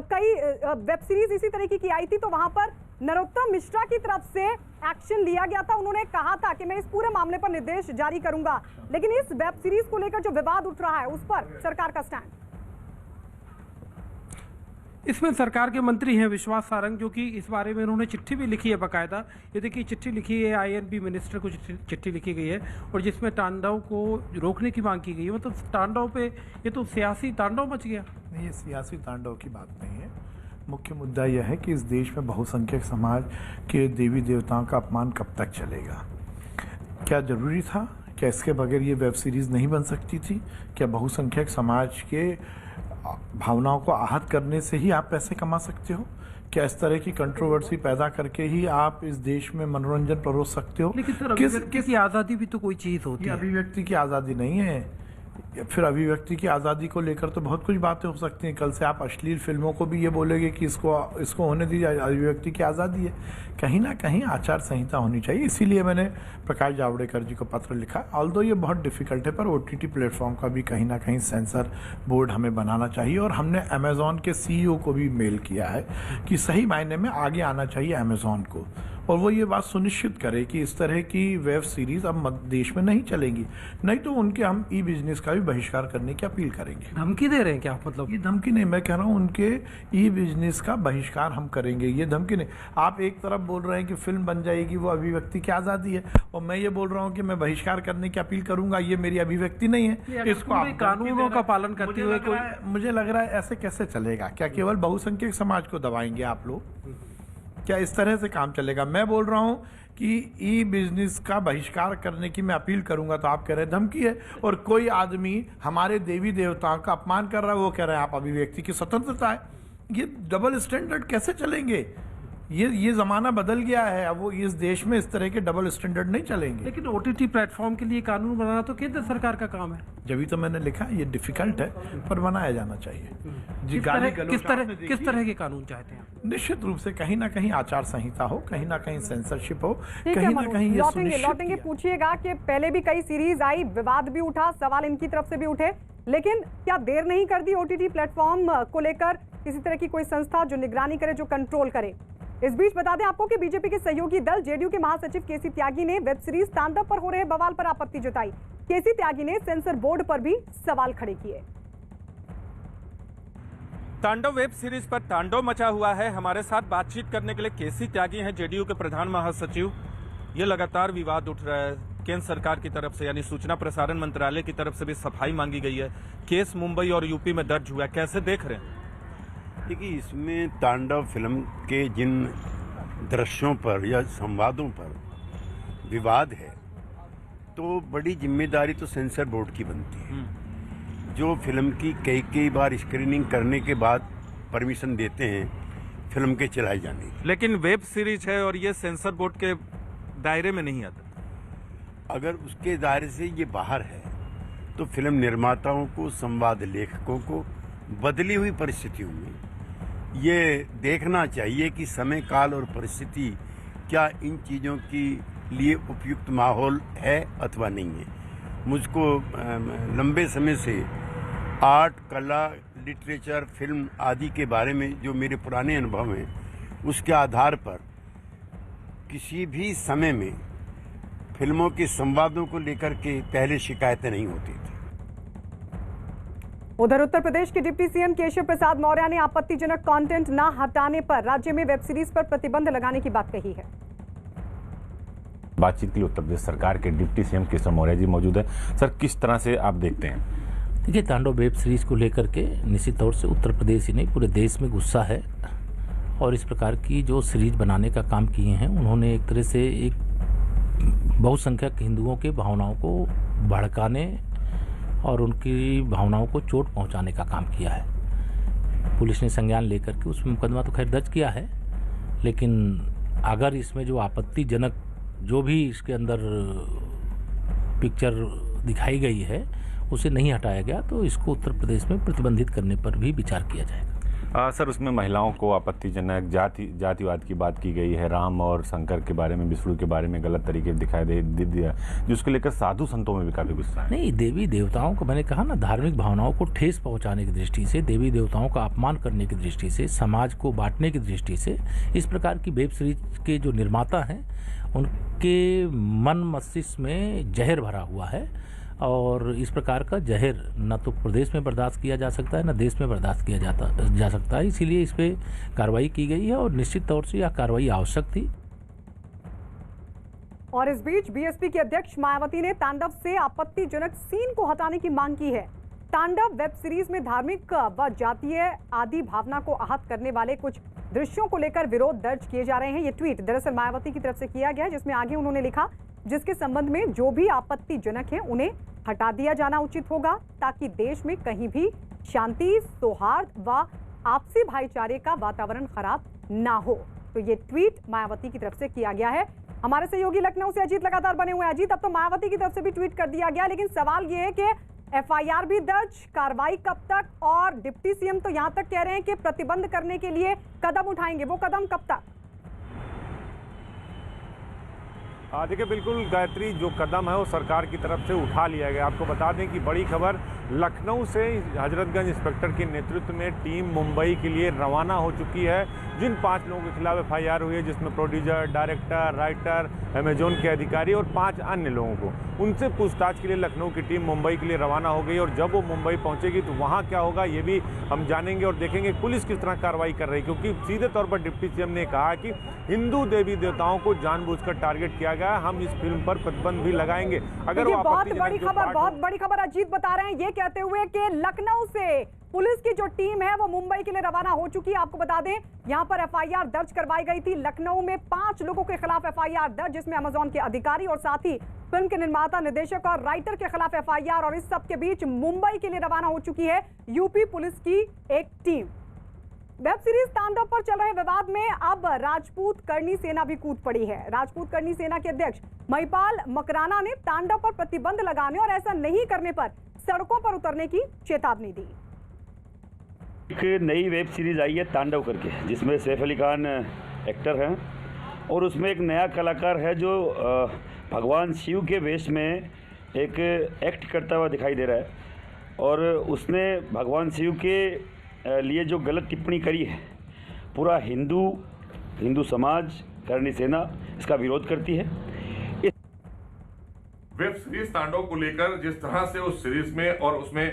कई वेब सीरीज इसी तरीके की आई थी तो वहां पर नरोत्तम मिश्रा की तरफ से एक्शन लिया गया था। उन्होंने कहा था कि मैं इस पूरे मामले पर निर्देश जारी करूंगा, लेकिन इस वेब सीरीज को लेकर जो विवाद उठ रहा है उस पर सरकार का स्टैंड। इसमें सरकार के मंत्री हैं विश्वास सारंग, जो कि इस बारे में उन्होंने चिट्ठी भी लिखी है बाकायदा। ये देखिए चिट्ठी लिखी है, INB मिनिस्टर को चिट्ठी लिखी गई है और जिसमें तांडव को रोकने की मांग की गई है। मतलब तांडव पे ये तो सियासी तांडव मच गया। नहीं, ये सियासी तांडव की बात नहीं है। मुख्य मुद्दा यह है कि इस देश में बहुसंख्यक समाज के देवी देवताओं का अपमान कब तक चलेगा। क्या ज़रूरी था? क्या इसके बगैर ये वेब सीरीज़ नहीं बन सकती थी? क्या बहुसंख्यक समाज के भावनाओं को आहत करने से ही आप पैसे कमा सकते हो? क्या इस तरह की कंट्रोवर्सी पैदा करके ही आप इस देश में मनोरंजन परोस सकते हो? लेकिन सर अभिव्यक्ति की आज़ादी भी तो कोई चीज़ होती ये है। अभिव्यक्ति की आज़ादी नहीं है। फिर अभिव्यक्ति की आज़ादी को लेकर तो बहुत कुछ बातें हो सकती हैं। कल से आप अश्लील फिल्मों को भी ये बोलेंगे कि इसको होने दीजिए, अभिव्यक्ति की आज़ादी है। कहीं ना कहीं आचार संहिता होनी चाहिए। इसीलिए मैंने प्रकाश जावड़ेकर जी को पत्र लिखा। ऑल्दो ये बहुत डिफ़िकल्ट है, पर OTT प्लेटफॉर्म का भी कहीं ना कहीं सेंसर बोर्ड हमें बनाना चाहिए। और हमने अमेज़ॉन के CEO को भी मेल किया है कि सही मायने में आगे आना चाहिए अमेज़ॉन को, और वो ये बात सुनिश्चित करे कि इस तरह की वेब सीरीज अब देश में नहीं चलेंगी, नहीं तो उनके हम ई-बिजनेस का भी बहिष्कार करने की अपील करेंगे। धमकी दे रहे हैं क्या आप? मतलब ये धमकी नहीं, मैं कह रहा हूँ उनके ई-बिजनेस का बहिष्कार हम करेंगे, ये धमकी नहीं। आप एक तरफ बोल रहे हैं कि फिल्म बन जाएगी, वो अभिव्यक्ति की आज़ादी है, और मैं ये बोल रहा हूँ कि मैं बहिष्कार करने की अपील करूंगा, ये मेरी अभिव्यक्ति नहीं है। इसको आप कानूनों का पालन करते हुए मुझे लग रहा है ऐसे कैसे चलेगा? क्या केवल बहुसंख्यक समाज को दबाएंगे आप लोग? क्या इस तरह से काम चलेगा? मैं बोल रहा हूं कि ई-बिजनेस का बहिष्कार करने की मैं अपील करूंगा, तो आप कह रहे हैं धमकी है। और कोई आदमी हमारे देवी देवताओं का अपमान कर रहा है, वो कह रहे हैं आप अभिव्यक्ति की स्वतंत्रता है। ये डबल स्टैंडर्ड कैसे चलेंगे? ये ज़माना बदल गया है, अब वो इस देश में इस तरह के डबल स्टैंडर्ड नहीं चलेंगे। लेकिन OTT प्लेटफॉर्म के लिए कानून बनाना तो केंद्र सरकार का काम है। जब तो मैंने लिखा ये डिफिकल्ट है, पर बनाया जाना चाहिए जी। किस तरह के कानून चाहते हैं? निश्चित रूप से कहीं ना कहीं आचार संहिता हो, कहीं ना कहीं सेंसरशिप हो, कहीं ना कहीं ये लौटेंगे पूछिएगा कि पहले भी कई सीरीज आई, विवाद भी उठा, सवाल इनकी तरफ से भी उठे, लेकिन क्या देर नहीं कर दी OTT प्लेटफॉर्म को लेकर किसी तरह की कोई संस्था जो निगरानी करे, जो कंट्रोल करे? इस बीच बता दें आपको कि बीजेपी के सहयोगी दल JDU के महासचिव केसी त्यागी ने वेब सीरीज तांडव पर हो रहे बवाल पर आपत्ति जताई। केसी त्यागी ने सेंसर बोर्ड पर भी सवाल खड़े किए। तांडव वेब सीरीज पर तांडव मचा हुआ है। हमारे साथ बातचीत करने के लिए केसी त्यागी हैं, JDU के प्रधान महासचिव। ये लगातार विवाद उठ रहा है केंद्र सरकार की तरफ से, यानी सूचना प्रसारण मंत्रालय की तरफ से भी सफाई मांगी गई है। केस मुंबई और यूपी में दर्ज हुआ है, कैसे देख रहे हैं? देखिए, इसमें तांडव फिल्म के जिन दृश्यों पर या संवादों पर विवाद है, तो बड़ी जिम्मेदारी तो सेंसर बोर्ड की बनती है, जो फिल्म की कई बार स्क्रीनिंग करने के बाद परमिशन देते हैं फिल्म के चलाए जाने की। लेकिन वेब सीरीज है और ये सेंसर बोर्ड के दायरे में नहीं आता। अगर उसके दायरे से ये बाहर है तो फिल्म निर्माताओं को, संवाद लेखकों को बदली हुई परिस्थितियों में ये देखना चाहिए कि समय काल और परिस्थिति क्या इन चीज़ों के लिए उपयुक्त माहौल है अथवा नहीं है। मुझको लंबे समय से आर्ट, कला, लिटरेचर, फिल्म आदि के बारे में जो मेरे पुराने अनुभव हैं, उसके आधार पर किसी भी समय में फिल्मों के संवादों को लेकर के पहले शिकायतें नहीं होती थी। उधर उत्तर प्रदेश के डिप्टी CM केशव प्रसाद मौर्य ने आपत्तिजनक कंटेंट न हटाने पर राज्य में वेब सीरीज पर प्रतिबंध लगाने की बात कही है। बातचीत के लिए उत्तर प्रदेश सरकार के डिप्टी CM केशव मौर्य जी मौजूद है। सर, किस तरह से आप देखते हैं? देखिए, तांडव वेब सीरीज को लेकर के निश्चित तौर से उत्तर प्रदेश ही नहीं पूरे देश में गुस्सा है, और इस प्रकार की जो सीरीज बनाने का काम किए हैं, उन्होंने एक तरह से एक बहुसंख्यक हिंदुओं के भावनाओं को भड़काने और उनकी भावनाओं को चोट पहुंचाने का काम किया है। पुलिस ने संज्ञान लेकर के उसमें मुकदमा तो खैर दर्ज किया है, लेकिन अगर इसमें जो आपत्तिजनक जो भी इसके अंदर पिक्चर दिखाई गई है उसे नहीं हटाया गया, तो इसको उत्तर प्रदेश में प्रतिबंधित करने पर भी विचार किया जाएगा। सर, उसमें महिलाओं को आपत्तिजनक जातिवाद की बात की गई है, राम और शंकर के बारे में, विष्णु के बारे में गलत तरीके से दिखाई दे दिया, जिसको लेकर साधु संतों में भी काफ़ी गुस्सा है। नहीं, देवी देवताओं को, मैंने कहा ना, धार्मिक भावनाओं को ठेस पहुंचाने की दृष्टि से, देवी देवताओं का अपमान करने की दृष्टि से, समाज को बांटने की दृष्टि से इस प्रकार की वेब सीरीज के जो निर्माता हैं उनके मन मस्तिष्क में जहर भरा हुआ है, और इस प्रकार का जहर न तो प्रदेश में बर्दाश्त किया जा सकता है, न देश में बर्दाश्त किया जा सकता है। इसीलिए इस पे कार्रवाई की गई है, और निश्चित तौर से यह कार्रवाई आवश्यक थी। और इस बीच BSP की अध्यक्ष मायावती ने तांडव से आपत्तिजनक सीन को हटाने की मांग की है। तांडव वेब सीरीज में धार्मिक व जातीय आदि भावना को आहत करने वाले कुछ दृश्यों को लेकर विरोध दर्ज किए जा रहे हैं। ये ट्वीट दरअसल मायावती की तरफ से किया गया, जिसमें आगे उन्होंने लिखा, जिसके संबंध में जो भी आपत्तिजनक है उन्हें हटा दिया जाना उचित होगा, ताकि देश में कहीं भी शांति, सौहार्द व आपसी भाईचारे का वातावरण खराब ना हो। तो ये ट्वीट मायावती की तरफ से किया गया है। हमारे सहयोगी लखनऊ से अजीत लगातार बने हुए हैं। अजीत, अब तो मायावती की तरफ से भी ट्वीट कर दिया गया, लेकिन सवाल ये है कि एफआईआर भी दर्ज, कार्रवाई कब तक, और डिप्टी सीएम तो यहां तक कह रहे हैं कि प्रतिबंध करने के लिए कदम उठाएंगे, वो कदम कब तक? देखिए, बिल्कुल गायत्री, जो कदम है वो सरकार की तरफ से उठा लिया गया। आपको बता दें कि बड़ी खबर लखनऊ से हजरतगंज इंस्पेक्टर के नेतृत्व में टीम मुंबई के लिए रवाना हो चुकी है। जिन 5 लोगों के खिलाफ एफआईआर हुई है, जिसमें प्रोड्यूसर, डायरेक्टर, राइटर, अमेजॉन के अधिकारी और 5 अन्य लोगों को, उनसे पूछताछ के लिए लखनऊ की टीम मुंबई के लिए रवाना हो गई। और जब वो मुंबई पहुंचेगी तो वहाँ क्या होगा ये भी हम जानेंगे और देखेंगे पुलिस किस तरह कार्रवाई कर रही है। क्योंकि सीधे तौर पर डिप्टी सीएम ने कहा कि हिंदू देवी देवताओं को जानबूझकर टारगेट किया गया, हम इस फिल्म पर प्रतिबंध भी लगाएंगे। अगर वो बहुत बड़ी खबर अजीत बता रहे हैं, ये कहते हुए कि लखनऊ से पुलिस की जो टीम है वो मुंबई के लिए रवाना हो चुकी है। आपको बता दें, यहां पर एफआईआर दर्ज करवाई गई थी। लखनऊ में 5 लोगों के खिलाफ एफआईआर दर्ज, जिसमें अमेजॉन के अधिकारी और साथ ही फिल्म के निर्माता, निर्देशक और राइटर के खिलाफ एफआईआर। और इस सब के बीच मुंबई के लिए रवाना हो चुकी है यूपी पुलिस की एक टीम। वेब सीरीज तांडव पर चल रहे विवाद में अब राजपूत करनी सेना भी कूद पड़ी है। राजपूत करनी सेना के अध्यक्ष महिपाल मकराना ने तांडव पर प्रतिबंध लगाने और ऐसा नहीं करने पर सड़कों पर उतरने की चेतावनी दी। एक नई वेब सीरीज आई है तांडव करके, जिसमें सैफ अली खान एक्टर हैं और उसमें एक नया कलाकार है जो भगवान शिव के वेश में एक एक्ट करता हुआ दिखाई दे रहा है। और उसने भगवान शिव के लिए जो गलत टिप्पणी करी है, पूरा हिंदू समाज, करनी सेना इसका विरोध करती है। वेब सीरीज तांडव को लेकर जिस तरह से उस सीरीज में और उसमें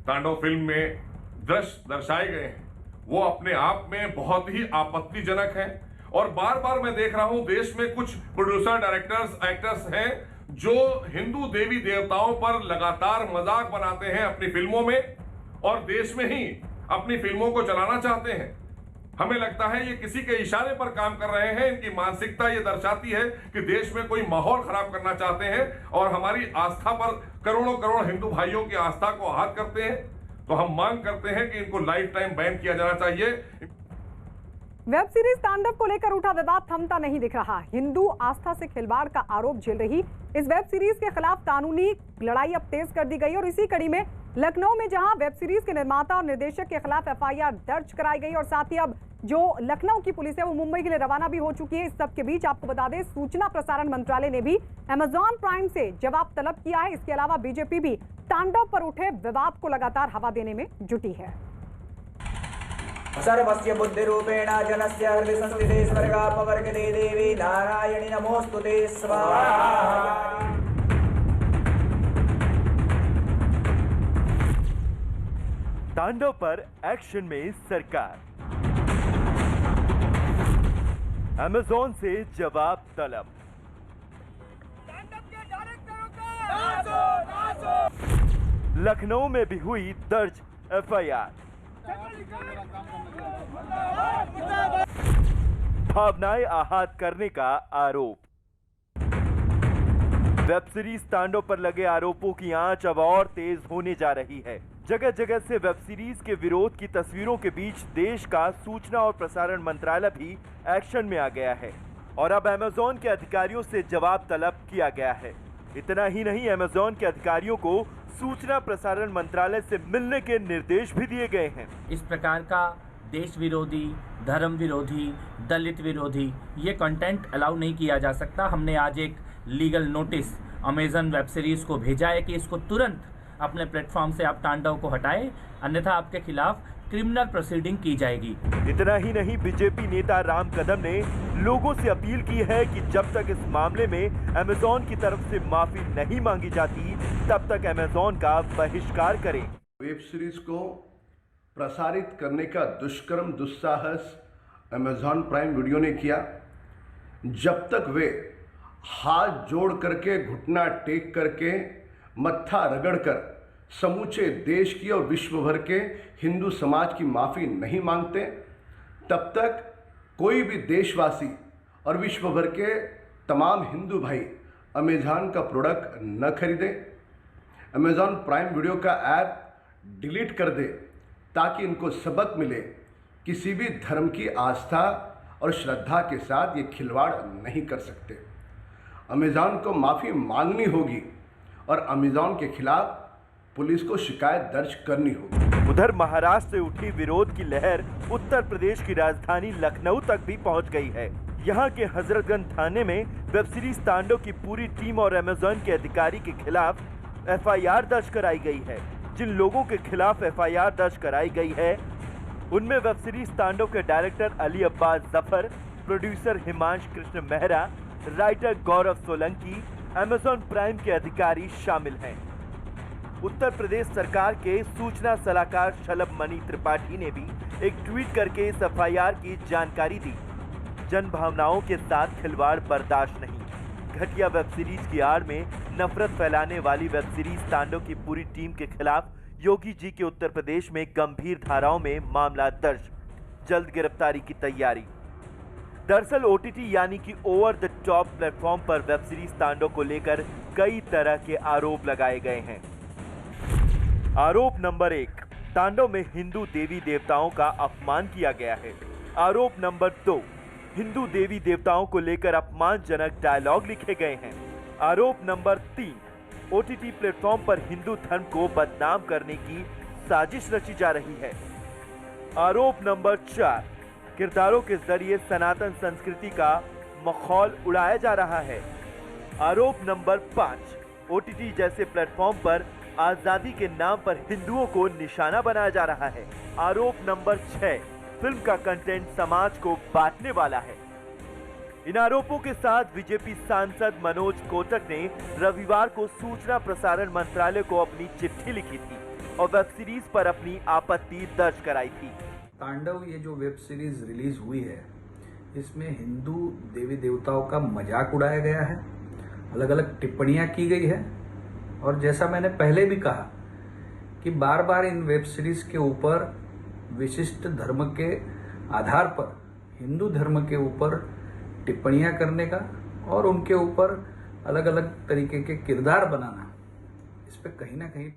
तांडव फिल्म में दृश्य दर्शाए गए हैं, वो अपने आप में बहुत ही आपत्तिजनक हैं। और बार बार मैं देख रहा हूं देश में कुछ प्रोड्यूसर, डायरेक्टर्स, एक्टर्स हैं जो हिंदू देवी देवताओं पर लगातार मजाक बनाते हैं अपनी फिल्मों में और देश में ही अपनी फिल्मों को चलाना चाहते हैं। हमें लगता है ये किसी के इशारे पर काम कर रहे हैं। इनकी मानसिकता ये दर्शाती है कि देश में कोई माहौल खराब करना चाहते हैं और हमारी आस्था पर करोड़ों हिंदू भाइयों की आस्था को आहत करते हैं। तो हम मांग करते हैं कि इनको लाइफ टाइम बैन किया जाना चाहिए। वेब सीरीज तांडव को लेकर उठा विवाद थमता नहीं दिख रहा। हिंदू आस्था से खिलवाड़ का आरोप झेल रही इस वेब सीरीज के खिलाफ कानूनी लड़ाई अब तेज कर दी गई। और इसी कड़ी में लखनऊ में जहां वेब सीरीज के निर्माता और निर्देशक के खिलाफ एफआईआर दर्ज कराई गई और साथ ही अब जो लखनऊ की पुलिस है वो मुंबई के लिए रवाना भी हो चुकी है। इस सब के बीच आपको बता दें, सूचना प्रसारण मंत्रालय ने भी अमेजॉन प्राइम से जवाब तलब किया है। इसके अलावा बीजेपी भी तांडव पर उठे विवाद को लगातार हवा देने में जुटी है। सर्वस्य बुद्धिरूपेण जनस्य हृदि संस्थिते स्वर्गापवर्गदे देवी नारायणि नमोस्तुते स्वाहा। तांडव पर एक्शन में सरकार, अमेजॉन से जवाब तलब। लखनऊ में भी हुई दर्ज एफआईआर। भावनाएं आहत करने का आरोप। वेब सीरीज तांडव पर लगे आरोपों की आंच अब और तेज होने जा रही है। जगह जगह से वेब सीरीज के विरोध की तस्वीरों के बीच देश का सूचना और प्रसारण मंत्रालय भी एक्शन में आ गया है और अब अमेजॉन के अधिकारियों से जवाब तलब किया गया है। इतना ही नहीं, अमेजॉन के अधिकारियों को सूचना प्रसारण मंत्रालय से मिलने के निर्देश भी दिए गए हैं। इस प्रकार का देश विरोधी, धर्म विरोधी, दलित विरोधी ये कंटेंट अलाउ नहीं किया जा सकता। हमने आज एक legal notice Amazon web series को भेजा है कि इसको तुरंत अपने प्लेटफॉर्म से आप तांडव को हटाएं, अन्यथा आपके खिलाफ क्रिमिनल प्रोसीडिंग की जाएगी। इतना ही नहीं, बीजेपी नेता राम कदम ने लोगों से अपील की है कि जब तक इस मामले में अमेजॉन की तरफ से माफी नहीं मांगी जाती तब तक अमेजॉन का बहिष्कार करें। वेब सीरीज को प्रसारित करने का दुष्कर्म, दुस्साहस अमेजॉन प्राइम वीडियो ने किया। जब तक वे हाथ जोड़ करके, घुटना टेक करके, मत्था रगड़कर समूचे देश की और विश्व भर के हिंदू समाज की माफ़ी नहीं मांगते, तब तक कोई भी देशवासी और विश्व भर के तमाम हिंदू भाई अमेजॉन का प्रोडक्ट न खरीदें, अमेजॉन प्राइम वीडियो का ऐप डिलीट कर दे ताकि इनको सबक मिले किसी भी धर्म की आस्था और श्रद्धा के साथ ये खिलवाड़ नहीं कर सकते। अमेज़ॉन को माफ़ी मांगनी होगी और अमेज़ॉन के खिलाफ पुलिस को शिकायत दर्ज करनी होगी। उधर महाराष्ट्र से उठी विरोध की लहर उत्तर प्रदेश की राजधानी लखनऊ तक भी पहुंच गई है। यहां के हजरतगंज थाने में वेब सीरीज तांडव की पूरी टीम और अमेज़ॉन के अधिकारी के खिलाफ एफआईआर दर्ज कराई गई है। जिन लोगों के खिलाफ एफआईआर दर्ज कराई गई है उनमें वेब सीरीज तांडव के director Ali Abbas Zafar, producer Himansh Krishna Mehra, writer Gaurav Solanki, Amazon Prime के अधिकारी शामिल हैं। उत्तर प्रदेश सरकार के सूचना सलाहकार शलभ मणि त्रिपाठी ने भी एक ट्वीट करके इस एफआईआर की जानकारी दी। जन भावनाओं के साथ खिलवाड़ बर्दाश्त नहीं। घटिया वेब सीरीज की आड़ में नफरत फैलाने वाली वेब सीरीज तांडव की पूरी टीम के खिलाफ योगी जी के उत्तर प्रदेश में गंभीर धाराओं में मामला दर्ज, जल्द गिरफ्तारी की तैयारी। दरअसल ओटीटी यानी कि ओवर द टॉप प्लेटफॉर्म पर वेब सीरीज तांडव को लेकर कई तरह के आरोप लगाए गए हैं। आरोप नंबर 1, तांडव में हिंदू देवी देवताओं का अपमान किया गया है। आरोप नंबर 2, हिंदू देवी देवताओं को लेकर अपमानजनक डायलॉग लिखे गए हैं। आरोप नंबर 3, ओटीटी प्लेटफॉर्म पर हिंदू धर्म को बदनाम करने की साजिश रची जा रही है। आरोप नंबर 4, किरदारों के जरिए सनातन संस्कृति का मखौल उड़ाया जा रहा है। आरोप नंबर 5, ओटीटी जैसे प्लेटफॉर्म पर आजादी के नाम पर हिंदुओं को निशाना बनाया जा रहा है। आरोप नंबर 6, फिल्म का कंटेंट समाज को बांटने वाला है। इन आरोपों के साथ बीजेपी सांसद मनोज कोटक ने रविवार को सूचना प्रसारण मंत्रालय को अपनी चिट्ठी लिखी थी और वेब सीरीज पर अपनी आपत्ति दर्ज कराई थी। तांडव ये जो वेब सीरीज रिलीज हुई है इसमें हिंदू देवी देवताओं का मजाक उड़ाया गया है, अलग अलग टिप्पणियां की गई है और जैसा मैंने पहले भी कहा कि बार बार इन वेब सीरीज के ऊपर विशिष्ट धर्म के आधार पर हिंदू धर्म के ऊपर टिप्पणियां करने का और उनके ऊपर अलग अलग तरीके के किरदार बनाना, इस पे कहीं ना कहीं